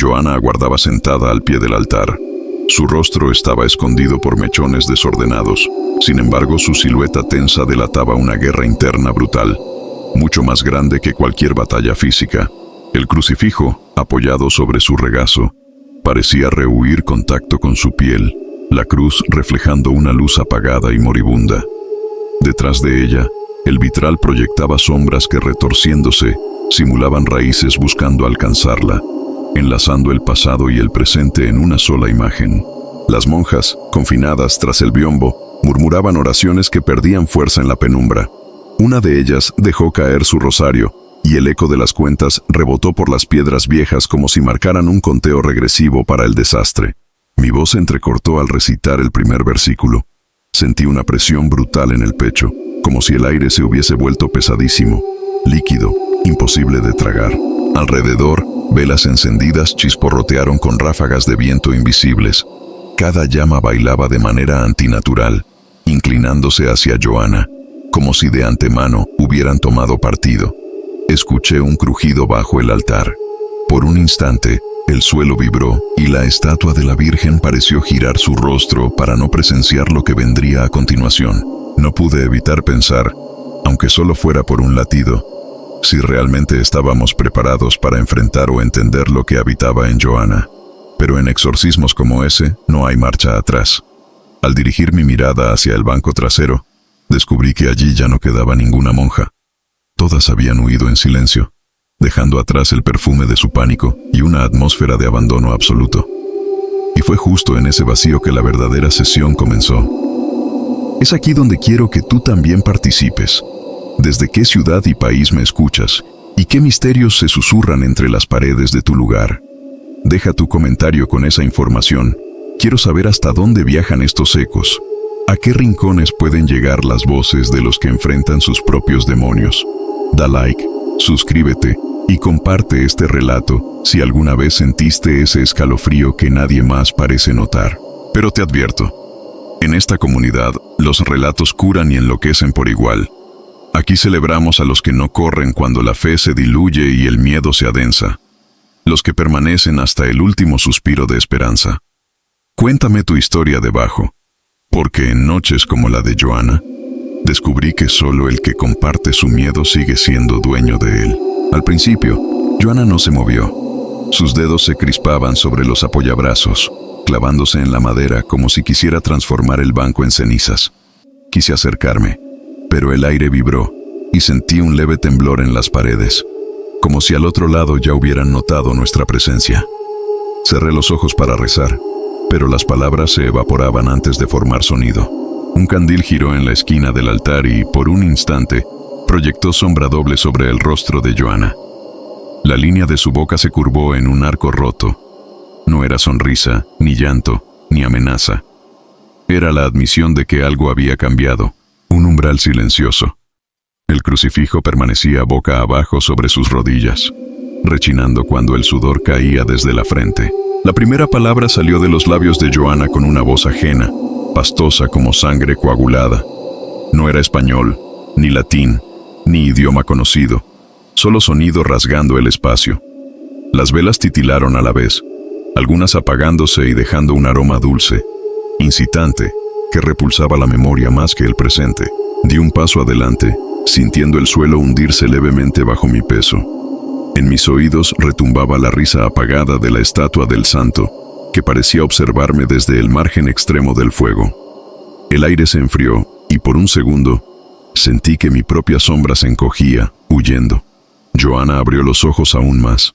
Joanna aguardaba sentada al pie del altar. Su rostro estaba escondido por mechones desordenados. Sin embargo, su silueta tensa delataba una guerra interna brutal, mucho más grande que cualquier batalla física. El crucifijo, apoyado sobre su regazo, parecía rehuir contacto con su piel, la cruz reflejando una luz apagada y moribunda. Detrás de ella, el vitral proyectaba sombras que, retorciéndose, simulaban raíces buscando alcanzarla, enlazando el pasado y el presente en una sola imagen. Las monjas, confinadas tras el biombo, murmuraban oraciones que perdían fuerza en la penumbra. Una de ellas dejó caer su rosario, y el eco de las cuentas rebotó por las piedras viejas como si marcaran un conteo regresivo para el desastre. Mi voz se entrecortó al recitar el primer versículo. Sentí una presión brutal en el pecho, como si el aire se hubiese vuelto pesadísimo, líquido, imposible de tragar. Alrededor, velas encendidas chisporrotearon con ráfagas de viento invisibles. Cada llama bailaba de manera antinatural, inclinándose hacia Joanna, como si de antemano hubieran tomado partido. Escuché un crujido bajo el altar. Por un instante, el suelo vibró y la estatua de la Virgen pareció girar su rostro para no presenciar lo que vendría a continuación. No pude evitar pensar, aunque solo fuera por un latido, si realmente estábamos preparados para enfrentar o entender lo que habitaba en Joanna. Pero en exorcismos como ese, no hay marcha atrás. Al dirigir mi mirada hacia el banco trasero, descubrí que allí ya no quedaba ninguna monja. Todas habían huido en silencio, dejando atrás el perfume de su pánico y una atmósfera de abandono absoluto. Y fue justo en ese vacío que la verdadera sesión comenzó. Es aquí donde quiero que tú también participes. ¿Desde qué ciudad y país me escuchas? ¿Y qué misterios se susurran entre las paredes de tu lugar? Deja tu comentario con esa información. Quiero saber hasta dónde viajan estos ecos. ¿A qué rincones pueden llegar las voces de los que enfrentan sus propios demonios? Da like, suscríbete y comparte este relato si alguna vez sentiste ese escalofrío que nadie más parece notar. Pero te advierto, en esta comunidad los relatos curan y enloquecen por igual. Aquí celebramos a los que no corren cuando la fe se diluye y el miedo se adensa, los que permanecen hasta el último suspiro de esperanza. Cuéntame tu historia debajo, porque en noches como la de Joanna, descubrí que solo el que comparte su miedo sigue siendo dueño de él. Al principio, Joanna no se movió. Sus dedos se crispaban sobre los apoyabrazos, clavándose en la madera como si quisiera transformar el banco en cenizas. Quise acercarme, pero el aire vibró y sentí un leve temblor en las paredes, como si al otro lado ya hubieran notado nuestra presencia. Cerré los ojos para rezar, pero las palabras se evaporaban antes de formar sonido. Un candil giró en la esquina del altar y, por un instante, proyectó sombra doble sobre el rostro de Joanna. La línea de su boca se curvó en un arco roto. No era sonrisa, ni llanto, ni amenaza. Era la admisión de que algo había cambiado, un umbral silencioso. El crucifijo permanecía boca abajo sobre sus rodillas, rechinando cuando el sudor caía desde la frente. La primera palabra salió de los labios de Joanna con una voz ajena, pastosa como sangre coagulada. No era español, ni latín, ni idioma conocido, solo sonido rasgando el espacio. Las velas titilaron a la vez, algunas apagándose y dejando un aroma dulce, incitante, que repulsaba la memoria más que el presente. Di un paso adelante, sintiendo el suelo hundirse levemente bajo mi peso. En mis oídos retumbaba la risa apagada de la estatua del santo, que parecía observarme desde el margen extremo del fuego. El aire se enfrió, y por un segundo, sentí que mi propia sombra se encogía, huyendo. Joanna abrió los ojos aún más.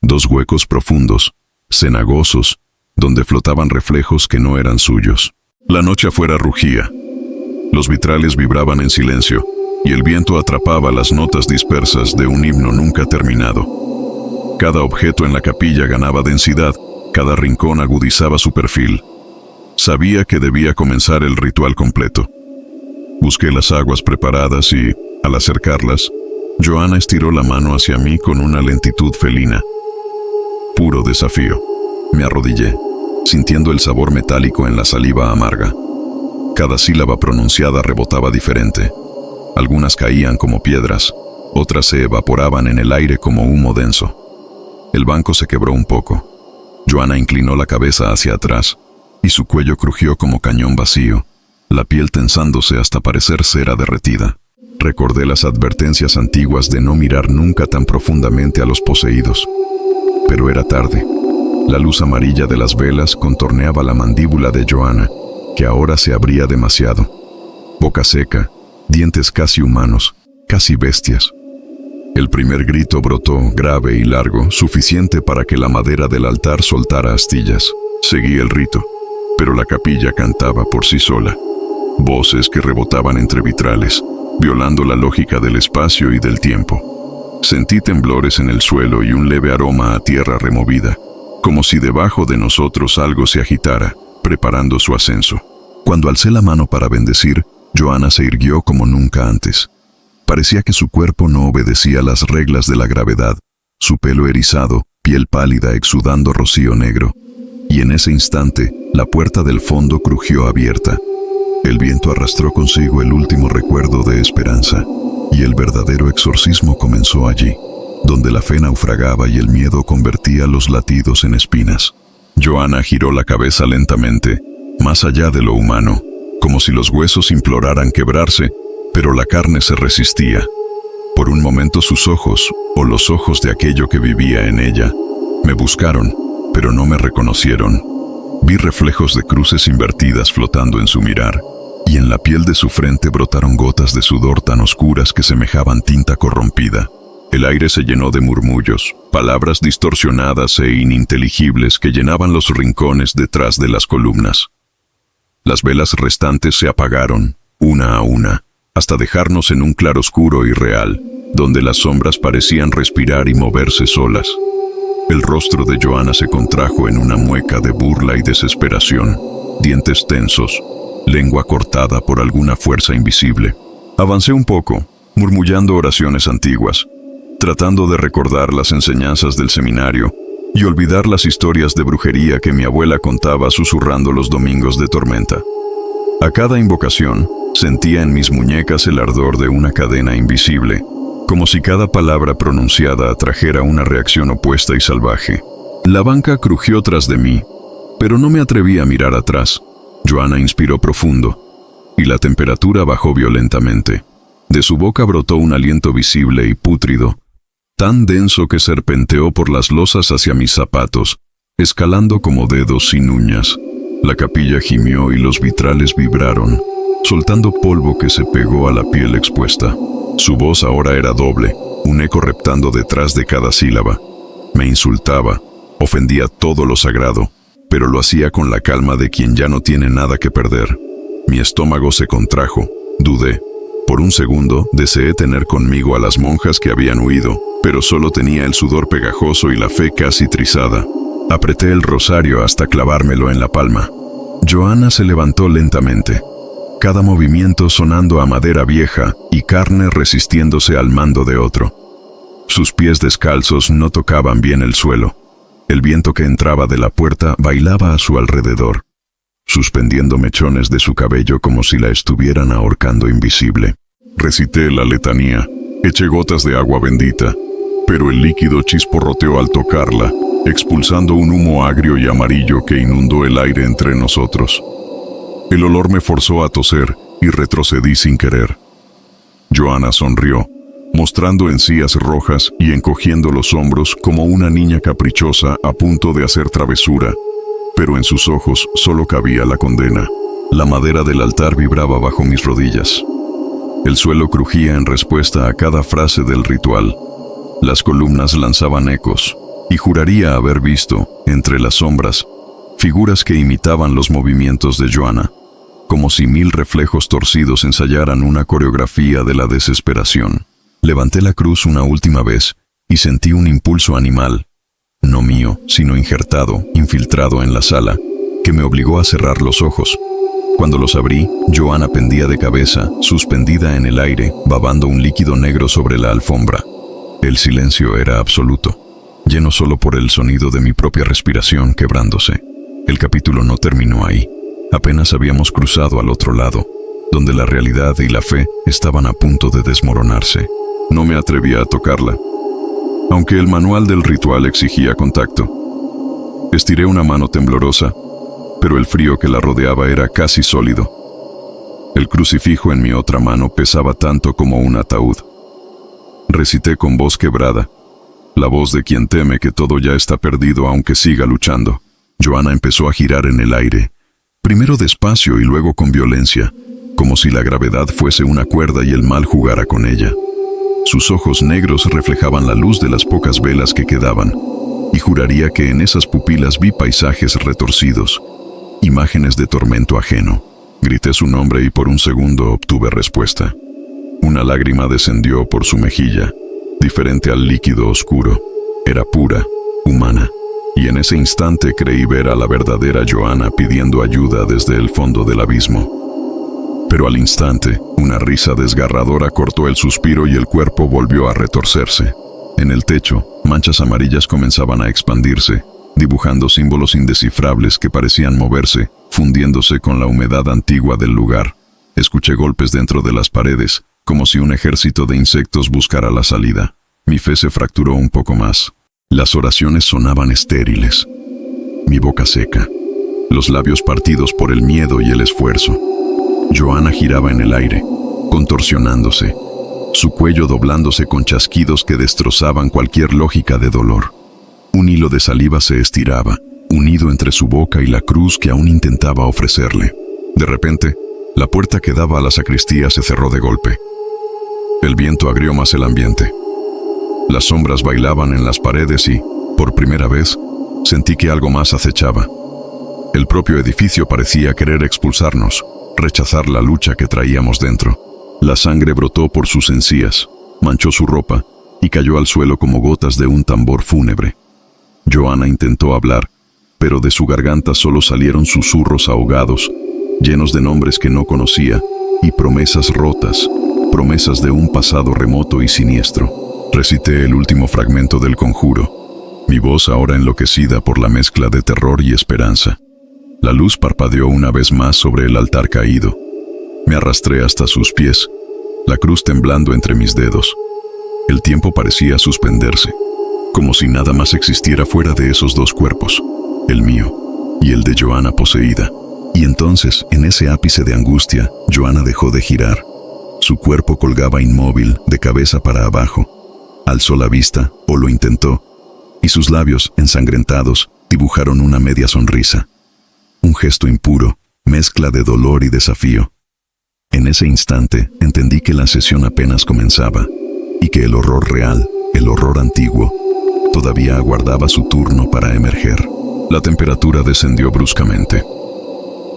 Dos huecos profundos, cenagosos, donde flotaban reflejos que no eran suyos. La noche afuera rugía. Los vitrales vibraban en silencio, y el viento atrapaba las notas dispersas de un himno nunca terminado. Cada objeto en la capilla ganaba densidad, cada rincón agudizaba su perfil. Sabía que debía comenzar el ritual completo. Busqué las aguas preparadas y, al acercarlas, Joanna estiró la mano hacia mí con una lentitud felina. Puro desafío. Me arrodillé, sintiendo el sabor metálico en la saliva amarga. Cada sílaba pronunciada rebotaba diferente. Algunas caían como piedras, otras se evaporaban en el aire como humo denso. El banco se quebró un poco, Joanna inclinó la cabeza hacia atrás, y su cuello crujió como cañón vacío, la piel tensándose hasta parecer cera derretida. Recordé las advertencias antiguas de no mirar nunca tan profundamente a los poseídos. Pero era tarde. La luz amarilla de las velas contorneaba la mandíbula de Joanna, que ahora se abría demasiado. Boca seca, dientes casi humanos, casi bestias. El primer grito brotó, grave y largo, suficiente para que la madera del altar soltara astillas. Seguí el rito, pero la capilla cantaba por sí sola. Voces que rebotaban entre vitrales, violando la lógica del espacio y del tiempo. Sentí temblores en el suelo y un leve aroma a tierra removida, como si debajo de nosotros algo se agitara, preparando su ascenso. Cuando alcé la mano para bendecir, Joanna se irguió como nunca antes. Parecía que su cuerpo no obedecía las reglas de la gravedad, su pelo erizado, piel pálida exudando rocío negro. Y en ese instante, la puerta del fondo crujió abierta. El viento arrastró consigo el último recuerdo de esperanza, y el verdadero exorcismo comenzó allí, donde la fe naufragaba y el miedo convertía los latidos en espinas. Joanna giró la cabeza lentamente, más allá de lo humano, como si los huesos imploraran quebrarse, pero la carne se resistía. Por un momento sus ojos, o los ojos de aquello que vivía en ella, me buscaron, pero no me reconocieron. Vi reflejos de cruces invertidas flotando en su mirar, y en la piel de su frente brotaron gotas de sudor tan oscuras que semejaban tinta corrompida. El aire se llenó de murmullos, palabras distorsionadas e ininteligibles que llenaban los rincones detrás de las columnas. Las velas restantes se apagaron, una a una, hasta dejarnos en un claroscuro irreal, donde las sombras parecían respirar y moverse solas. El rostro de Joanna se contrajo en una mueca de burla y desesperación, dientes tensos, lengua cortada por alguna fuerza invisible. Avancé un poco, murmullando oraciones antiguas, tratando de recordar las enseñanzas del seminario y olvidar las historias de brujería que mi abuela contaba susurrando los domingos de tormenta. A cada invocación, sentía en mis muñecas el ardor de una cadena invisible, como si cada palabra pronunciada atrajera una reacción opuesta y salvaje. La banca crujió tras de mí, pero no me atreví a mirar atrás. Joanna inspiró profundo, y la temperatura bajó violentamente. De su boca brotó un aliento visible y pútrido, tan denso que serpenteó por las losas hacia mis zapatos, escalando como dedos sin uñas. La capilla gimió y los vitrales vibraron, soltando polvo que se pegó a la piel expuesta. Su voz ahora era doble, un eco reptando detrás de cada sílaba. Me insultaba, ofendía todo lo sagrado, pero lo hacía con la calma de quien ya no tiene nada que perder. Mi estómago se contrajo, dudé. Por un segundo deseé tener conmigo a las monjas que habían huido, pero solo tenía el sudor pegajoso y la fe casi trizada. Apreté el rosario hasta clavármelo en la palma. Joanna se levantó lentamente, cada movimiento sonando a madera vieja y carne resistiéndose al mando de otro. Sus pies descalzos no tocaban bien el suelo. El viento que entraba de la puerta bailaba a su alrededor, suspendiendo mechones de su cabello como si la estuvieran ahorcando invisible. Recité la letanía, eché gotas de agua bendita, pero el líquido chisporroteó al tocarla, expulsando un humo agrio y amarillo que inundó el aire entre nosotros. El olor me forzó a toser y retrocedí sin querer. Joanna sonrió, mostrando encías rojas y encogiendo los hombros como una niña caprichosa a punto de hacer travesura, pero en sus ojos solo cabía la condena. La madera del altar vibraba bajo mis rodillas. El suelo crujía en respuesta a cada frase del ritual. Las columnas lanzaban ecos, y juraría haber visto, entre las sombras, figuras que imitaban los movimientos de Joanna, como si 1000 reflejos torcidos ensayaran una coreografía de la desesperación. Levanté la cruz una última vez y sentí un impulso animal, no mío, sino injertado, infiltrado en la sala, que me obligó a cerrar los ojos. Cuando los abrí, Joanna pendía de cabeza, suspendida en el aire, babando un líquido negro sobre la alfombra. El silencio era absoluto, lleno solo por el sonido de mi propia respiración quebrándose. El capítulo no terminó ahí. Apenas habíamos cruzado al otro lado, donde la realidad y la fe estaban a punto de desmoronarse. No me atrevía a tocarla, aunque el manual del ritual exigía contacto. Estiré una mano temblorosa, pero el frío que la rodeaba era casi sólido. El crucifijo en mi otra mano pesaba tanto como un ataúd. Recité con voz quebrada, la voz de quien teme que todo ya está perdido aunque siga luchando. Joanna empezó a girar en el aire, primero despacio y luego con violencia, como si la gravedad fuese una cuerda y el mal jugara con ella. Sus ojos negros reflejaban la luz de las pocas velas que quedaban, y juraría que en esas pupilas vi paisajes retorcidos, imágenes de tormento ajeno. Grité su nombre y por un segundo obtuve respuesta. Una lágrima descendió por su mejilla, diferente al líquido oscuro. Era pura, humana, y en ese instante creí ver a la verdadera Joanna pidiendo ayuda desde el fondo del abismo. Pero al instante, una risa desgarradora cortó el suspiro y el cuerpo volvió a retorcerse. En el techo, manchas amarillas comenzaban a expandirse, dibujando símbolos indescifrables que parecían moverse, fundiéndose con la humedad antigua del lugar. Escuché golpes dentro de las paredes, como si un ejército de insectos buscara la salida. Mi fe se fracturó un poco más. Las oraciones sonaban estériles. Mi boca seca, los labios partidos por el miedo y el esfuerzo. Joanna giraba en el aire, contorsionándose, su cuello doblándose con chasquidos que destrozaban cualquier lógica de dolor. Un hilo de saliva se estiraba, unido entre su boca y la cruz que aún intentaba ofrecerle. De repente, la puerta que daba a la sacristía se cerró de golpe. El viento agrió más el ambiente. Las sombras bailaban en las paredes y, por primera vez, sentí que algo más acechaba. El propio edificio parecía querer expulsarnos, rechazar la lucha que traíamos dentro. La sangre brotó por sus encías, manchó su ropa y cayó al suelo como gotas de un tambor fúnebre. Joanna intentó hablar, pero de su garganta solo salieron susurros ahogados, llenos de nombres que no conocía y promesas rotas, promesas de un pasado remoto y siniestro. Recité el último fragmento del conjuro, mi voz ahora enloquecida por la mezcla de terror y esperanza. La luz parpadeó una vez más sobre el altar caído. Me arrastré hasta sus pies, la cruz temblando entre mis dedos. El tiempo parecía suspenderse, como si nada más existiera fuera de esos dos cuerpos, el mío y el de Joanna poseída. Y entonces, en ese ápice de angustia, Joanna dejó de girar. Su cuerpo colgaba inmóvil, de cabeza para abajo. Alzó la vista, o lo intentó, y sus labios, ensangrentados, dibujaron una media sonrisa. Un gesto impuro, mezcla de dolor y desafío. En ese instante, entendí que la sesión apenas comenzaba, y que el horror real, el horror antiguo, todavía aguardaba su turno para emerger. La temperatura descendió bruscamente.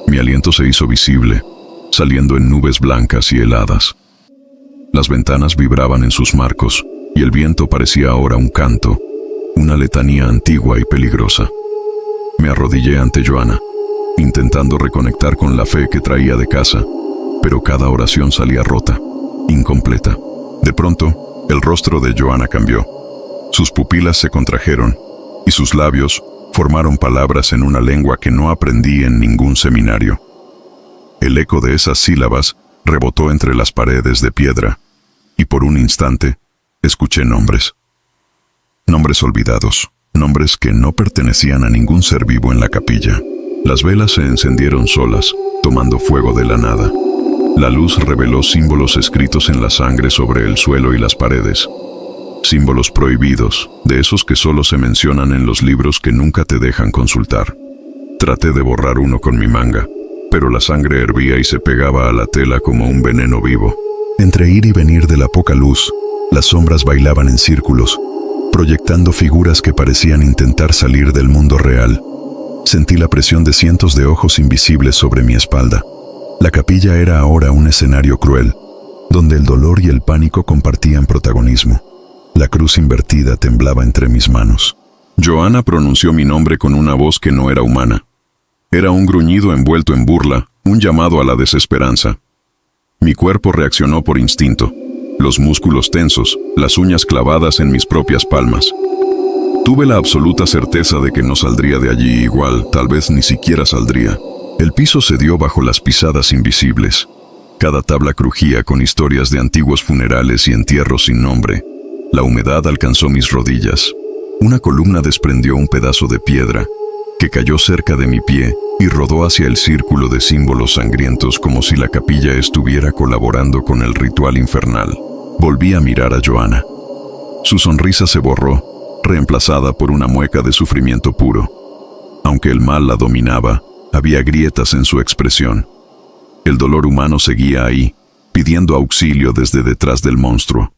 Mi aliento se hizo visible, saliendo en nubes blancas y heladas. Las ventanas vibraban en sus marcos, y el viento parecía ahora un canto, una letanía antigua y peligrosa. Me arrodillé ante Joanna, intentando reconectar con la fe que traía de casa, pero cada oración salía rota, incompleta. De pronto, el rostro de Joanna cambió. Sus pupilas se contrajeron, y sus labios formaron palabras en una lengua que no aprendí en ningún seminario. El eco de esas sílabas rebotó entre las paredes de piedra, y por un instante escuché nombres. Nombres olvidados, nombres que no pertenecían a ningún ser vivo en la capilla. Las velas se encendieron solas, tomando fuego de la nada. La luz reveló símbolos escritos en la sangre sobre el suelo y las paredes. Símbolos prohibidos, de esos que solo se mencionan en los libros que nunca te dejan consultar. Traté de borrar uno con mi manga, pero la sangre hervía y se pegaba a la tela como un veneno vivo. Entre ir y venir de la poca luz, las sombras bailaban en círculos, proyectando figuras que parecían intentar salir del mundo real. Sentí la presión de cientos de ojos invisibles sobre mi espalda. La capilla era ahora un escenario cruel, donde el dolor y el pánico compartían protagonismo. La cruz invertida temblaba entre mis manos. Joanna pronunció mi nombre con una voz que no era humana. Era un gruñido envuelto en burla, un llamado a la desesperanza. Mi cuerpo reaccionó por instinto, los músculos tensos, las uñas clavadas en mis propias palmas. Tuve la absoluta certeza de que no saldría de allí igual, tal vez ni siquiera saldría. El piso cedió bajo las pisadas invisibles. Cada tabla crujía con historias de antiguos funerales y entierros sin nombre. La humedad alcanzó mis rodillas. Una columna desprendió un pedazo de piedra, que cayó cerca de mi pie y rodó hacia el círculo de símbolos sangrientos como si la capilla estuviera colaborando con el ritual infernal. Volví a mirar a Joanna. Su sonrisa se borró, reemplazada por una mueca de sufrimiento puro. Aunque el mal la dominaba, había grietas en su expresión. El dolor humano seguía ahí, pidiendo auxilio desde detrás del monstruo.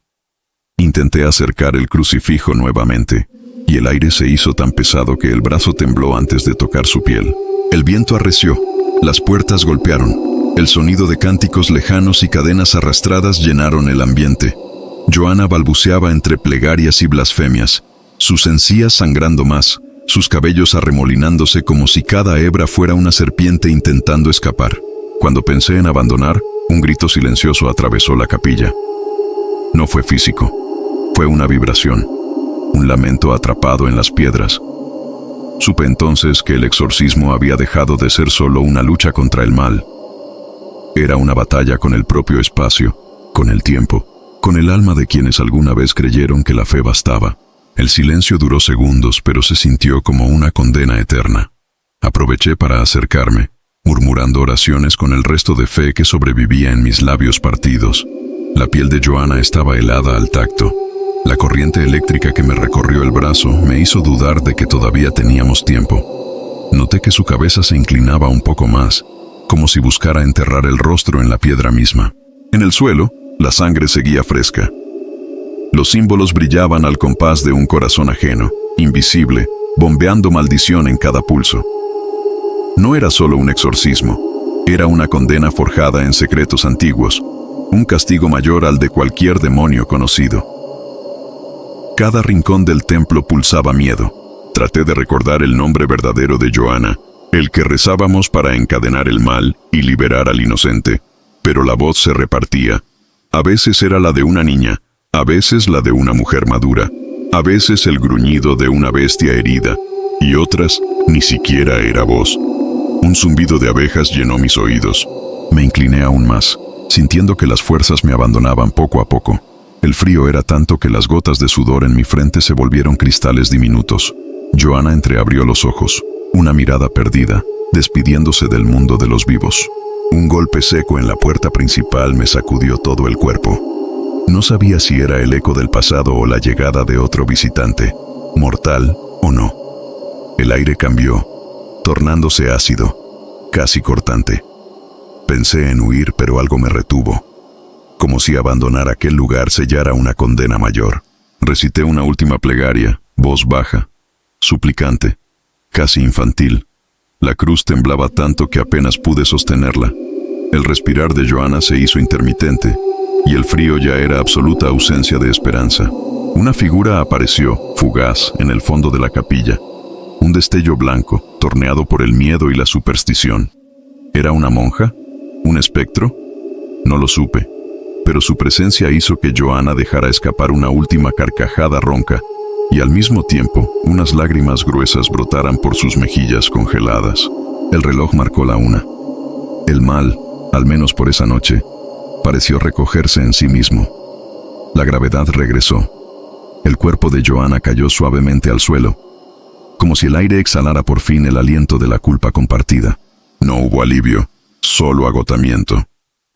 Intenté acercar el crucifijo nuevamente, y el aire se hizo tan pesado que el brazo tembló antes de tocar su piel. El viento arreció, las puertas golpearon, el sonido de cánticos lejanos y cadenas arrastradas llenaron el ambiente. Joanna balbuceaba entre plegarias y blasfemias, sus encías sangrando más, sus cabellos arremolinándose como si cada hebra fuera una serpiente intentando escapar. Cuando pensé en abandonar, un grito silencioso atravesó la capilla. No fue físico, fue una vibración, un lamento atrapado en las piedras. Supe entonces que el exorcismo había dejado de ser solo una lucha contra el mal. Era una batalla con el propio espacio, con el tiempo, con el alma de quienes alguna vez creyeron que la fe bastaba. El silencio duró segundos, pero se sintió como una condena eterna. Aproveché para acercarme, murmurando oraciones con el resto de fe que sobrevivía en mis labios partidos. La piel de Joanna estaba helada al tacto. La corriente eléctrica que me recorrió el brazo me hizo dudar de que todavía teníamos tiempo. Noté que su cabeza se inclinaba un poco más, como si buscara enterrar el rostro en la piedra misma. En el suelo, la sangre seguía fresca. Los símbolos brillaban al compás de un corazón ajeno, invisible, bombeando maldición en cada pulso. No era solo un exorcismo, era una condena forjada en secretos antiguos, un castigo mayor al de cualquier demonio conocido. Cada rincón del templo pulsaba miedo. Traté de recordar el nombre verdadero de Joanna, el que rezábamos para encadenar el mal y liberar al inocente, pero la voz se repartía. A veces era la de una niña, a veces la de una mujer madura, a veces el gruñido de una bestia herida, y otras ni siquiera era voz. Un zumbido de abejas llenó mis oídos. Me incliné aún más, sintiendo que las fuerzas me abandonaban poco a poco. El frío era tanto que las gotas de sudor en mi frente se volvieron cristales diminutos. Joanna entreabrió los ojos, una mirada perdida, despidiéndose del mundo de los vivos. Un golpe seco en la puerta principal me sacudió todo el cuerpo. No sabía si era el eco del pasado o la llegada de otro visitante, mortal o no. El aire cambió, tornándose ácido, casi cortante. Pensé en huir, pero algo me retuvo. Como si abandonar aquel lugar sellara una condena mayor. Recité una última plegaria, voz baja, suplicante, casi infantil. La cruz temblaba tanto que apenas pude sostenerla. El respirar de Joanna se hizo intermitente, y el frío ya era absoluta ausencia de esperanza. Una figura apareció, fugaz, en el fondo de la capilla. Un destello blanco, torneado por el miedo y la superstición. ¿Era una monja? ¿Un espectro? No lo supe, pero su presencia hizo que Joanna dejara escapar una última carcajada ronca, y al mismo tiempo unas lágrimas gruesas brotaran por sus mejillas congeladas. El reloj marcó la 1. El mal, al menos por esa noche, pareció recogerse en sí mismo. La gravedad regresó. El cuerpo de Joanna cayó suavemente al suelo, como si el aire exhalara por fin el aliento de la culpa compartida. No hubo alivio, solo agotamiento.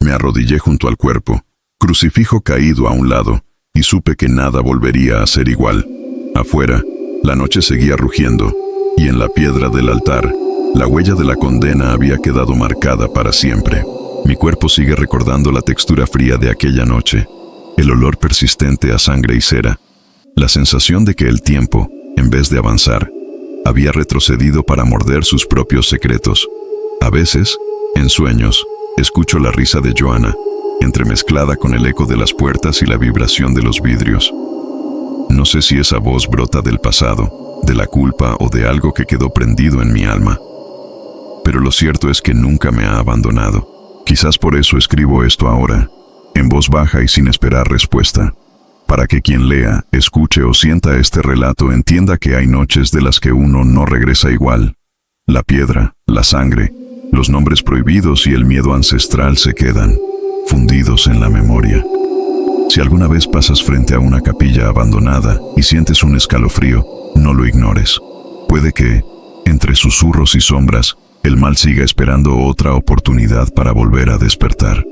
Me arrodillé junto al cuerpo, crucifijo caído a un lado, y supe que nada volvería a ser igual. Afuera, la noche seguía rugiendo, y en la piedra del altar, la huella de la condena había quedado marcada para siempre. Mi cuerpo sigue recordando la textura fría de aquella noche, el olor persistente a sangre y cera, la sensación de que el tiempo, en vez de avanzar, había retrocedido para morder sus propios secretos. A veces, en sueños, escucho la risa de Joanna, entremezclada con el eco de las puertas y la vibración de los vidrios. No sé si esa voz brota del pasado, de la culpa o de algo que quedó prendido en mi alma. Pero lo cierto es que nunca me ha abandonado. Quizás por eso escribo esto ahora, en voz baja y sin esperar respuesta, para que quien lea, escuche o sienta este relato entienda que hay noches de las que uno no regresa igual. La piedra, la sangre, los nombres prohibidos y el miedo ancestral se quedan, fundidos en la memoria. Si alguna vez pasas frente a una capilla abandonada y sientes un escalofrío, no lo ignores. Puede que, Entre susurros y sombras, el mal sigue esperando otra oportunidad para volver a despertar.